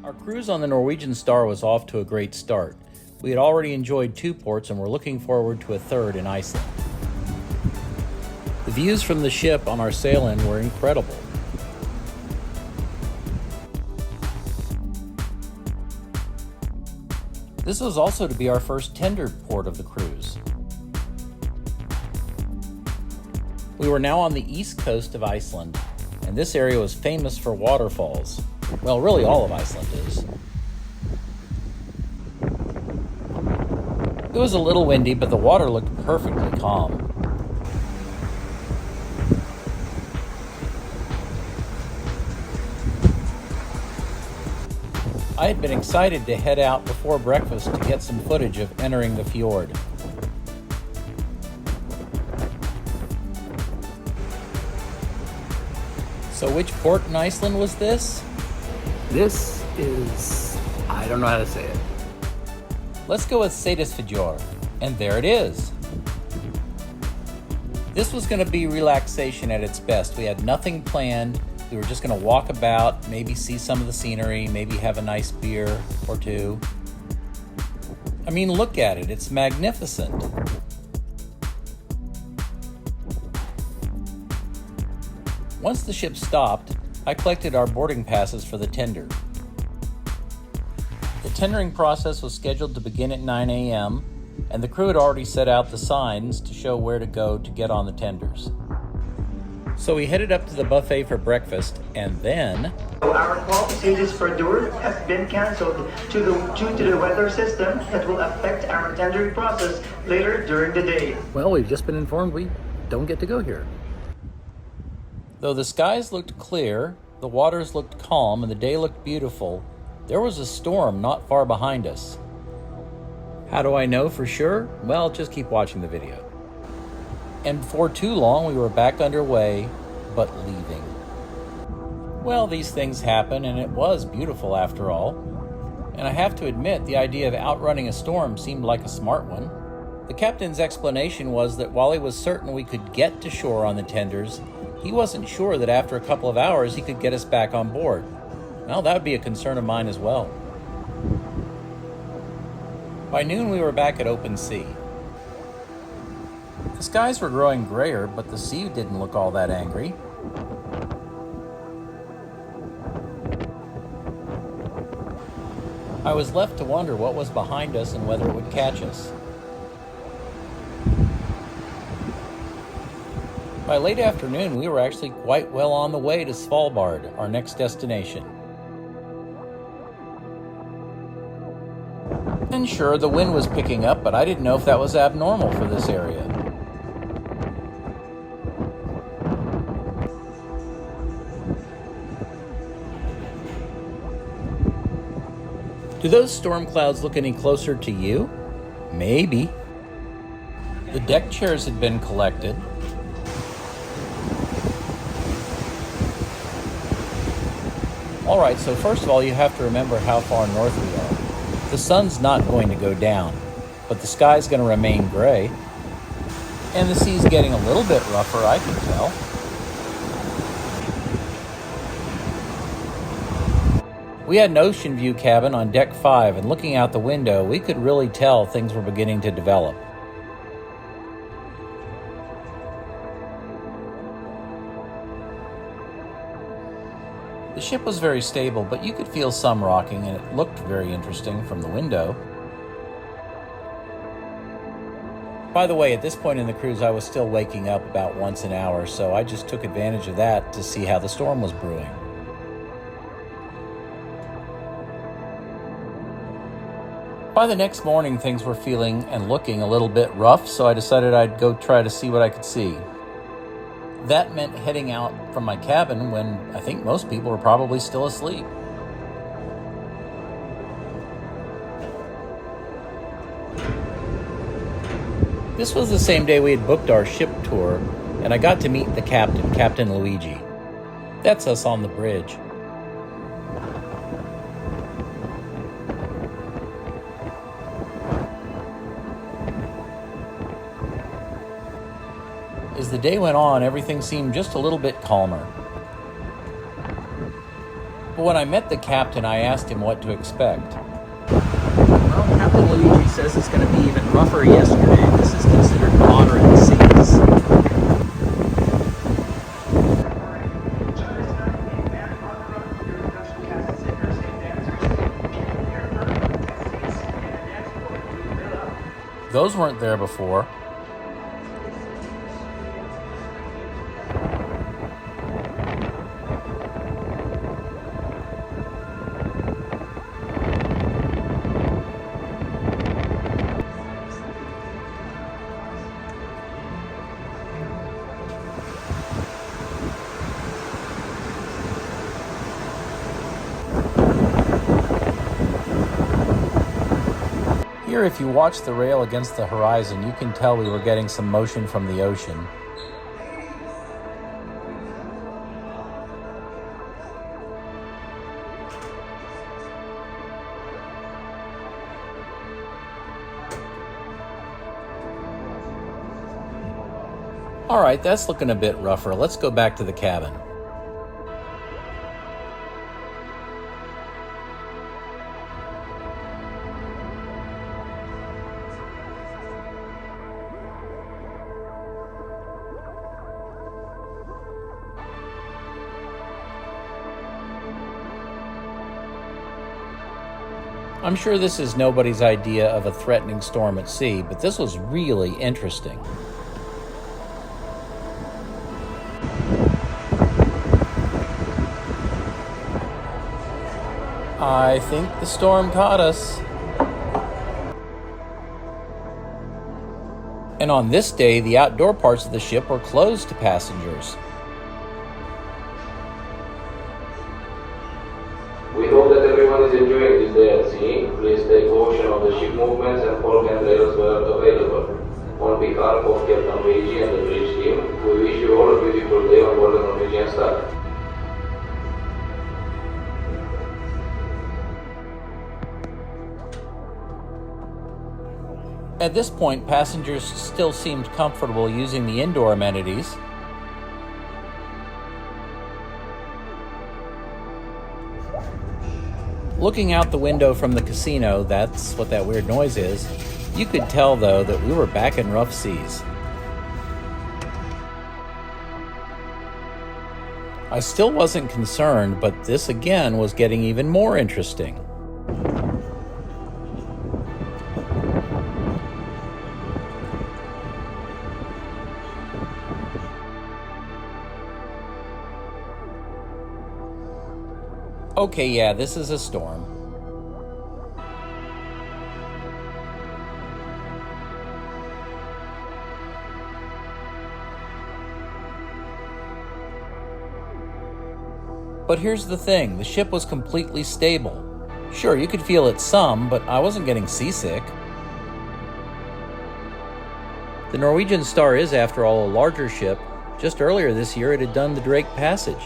Our cruise on the Norwegian Star was off to a great start. We had already enjoyed 2 ports and were looking forward to a third in Iceland. The views from the ship on our sail-in were incredible. This was also to be our first tender port of the cruise. We were now on the east coast of Iceland, and this area was famous for waterfalls. Well, really all of Iceland is. It was a little windy, but the water looked perfectly calm. I had been excited to head out before breakfast to get some footage of entering the fjord. So which port in Iceland was this? This is... I don't know how to say it. Let's go with Seydisfjordur, and there it is. This was going to be relaxation at its best. We had nothing planned. We were just going to walk about, maybe see some of the scenery, maybe have a nice beer or two. I mean, look at it. It's magnificent. Once the ship stopped, I collected our boarding passes for the tender. The tendering process was scheduled to begin at 9 a.m., and the crew had already set out the signs to show where to go to get on the tenders. So we headed up to the buffet for breakfast, and then... Our call to Seydisfjordur has been cancelled due to the weather system that will affect our tendering process later during the day. Well, we've just been informed we don't get to go here. Though the skies looked clear, the waters looked calm, and the day looked beautiful, there was a storm not far behind us. How do I know for sure? Well, just keep watching the video. And before too long, we were back underway, but leaving. Well, these things happen, and it was beautiful after all. And I have to admit, the idea of outrunning a storm seemed like a smart one. The captain's explanation was that while he was certain we could get to shore on the tenders, he wasn't sure that after a couple of hours he could get us back on board. Well, that would be a concern of mine as well. By noon, we were back at open sea. The skies were growing grayer, but the sea didn't look all that angry. I was left to wonder what was behind us and whether it would catch us. By late afternoon, we were actually quite well on the way to Svalbard, our next destination. And sure, the wind was picking up, but I didn't know if that was abnormal for this area. Do those storm clouds look any closer to you? Maybe. The deck chairs had been collected. All right, so first of all, you have to remember how far north we are. The sun's not going to go down, but the sky's going to remain gray. And the sea's getting a little bit rougher, I can tell. We had an ocean view cabin on deck 5, and looking out the window, we could really tell things were beginning to develop. The ship was very stable, but you could feel some rocking, and it looked very interesting from the window. By the way, at this point in the cruise, I was still waking up about once an hour, so I just took advantage of that to see how the storm was brewing. By the next morning, things were feeling and looking a little bit rough, so I decided I'd go try to see what I could see. That meant heading out from my cabin when I think most people were probably still asleep. This was the same day we had booked our ship tour, and I got to meet the captain, Captain Luigi. That's us on the bridge. As the day went on, everything seemed just a little bit calmer. But when I met the captain, I asked him what to expect. Well, Captain Luigi says it's going to be even rougher yesterday. This is considered moderate seas. Those weren't there before. Here, if you watch the rail against the horizon, you can tell we were getting some motion from the ocean. All right, that's looking a bit rougher. Let's go back to the cabin. I'm sure this is nobody's idea of a threatening storm at sea, but this was really interesting. I think the storm caught us. And on this day, the outdoor parts of the ship were closed to passengers. We hope that everyone is enjoying this day at sea. Please take caution of the ship movements and follow handrails where available. On behalf of Captain Luigi and the bridge team, we wish you all a beautiful day on board the Norwegian Star. At this point, passengers still seemed comfortable using the indoor amenities. Looking out the window from the casino, that's what that weird noise is, you could tell, though, that we were back in rough seas. I still wasn't concerned, but this again was getting even more interesting. Okay, yeah, this is a storm. But here's the thing, the ship was completely stable. Sure, you could feel it some, but I wasn't getting seasick. The Norwegian Star is, after all, a larger ship. Just earlier this year, it had done the Drake Passage.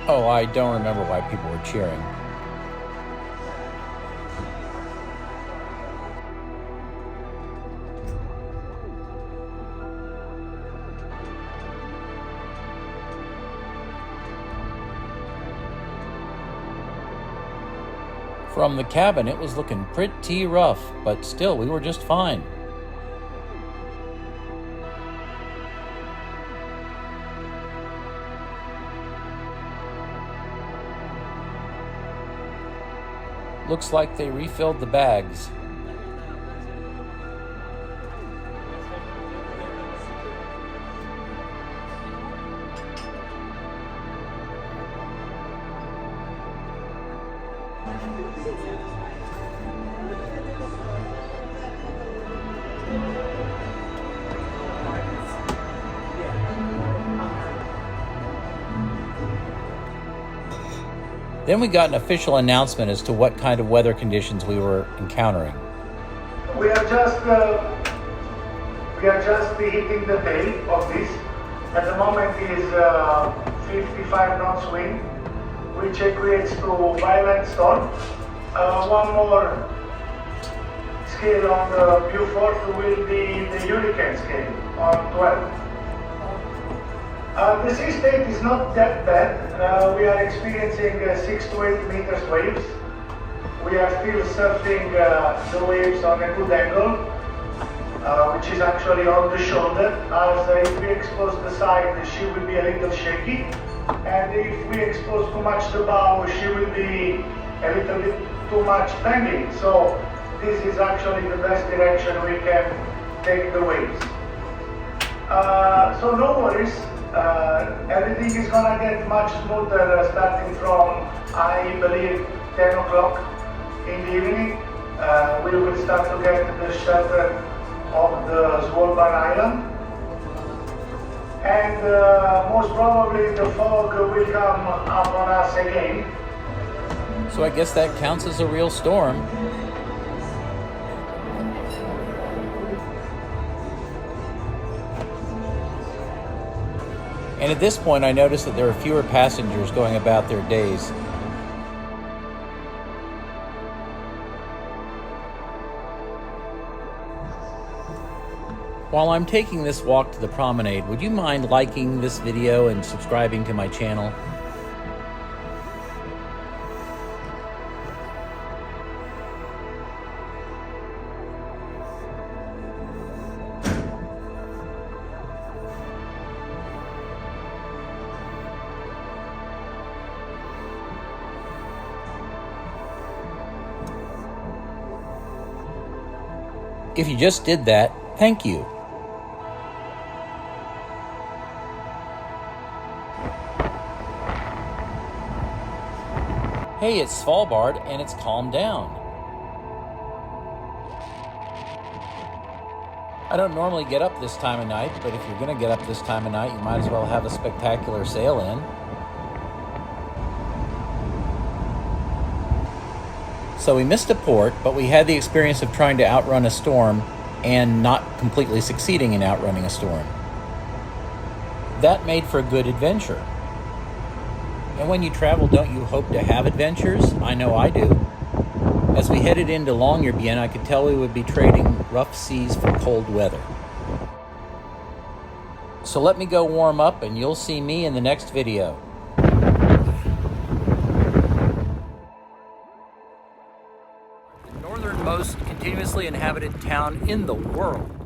Oh, I don't remember why people were cheering. From the cabin, it was looking pretty rough, but still, we were just fine. Looks like they refilled the bags. Then we got an official announcement as to what kind of weather conditions we were encountering. We are just hitting the tail of this. At the moment is 55 knots wind, which equates to violent storm. One more scale on the Beaufort will be the hurricane scale on 12. The sea state is not that bad. We are experiencing 6 to 8 meters waves. We are still surfing the waves on a good angle, which is actually on the shoulder, as if we expose the side, she will be a little shaky, and if we expose too much the bow, she will be a little bit too much banging. So this is actually the best direction we can take the waves. So no worries, everything is gonna get much smoother starting from, I believe, 10 o'clock in the evening. We will start to get the shelter of the Svalbard island, and most probably the fog will come up on us again. So I guess that counts as a real storm. And at this point I noticed that there are fewer passengers going about their days. While I'm taking this walk to the promenade, would you mind liking this video and subscribing to my channel? If you just did that, thank you. Hey, it's Svalbard and it's calmed down. I don't normally get up this time of night, but if you're going to get up this time of night, you might as well have a spectacular sail in. So we missed a port, but we had the experience of trying to outrun a storm and not completely succeeding in outrunning a storm. That made for a good adventure. And when you travel, don't you hope to have adventures? I know I do. As we headed into Longyearbyen, I could tell we would be trading rough seas for cold weather. So let me go warm up and you'll see me in the next video. The northernmost continuously inhabited town in the world.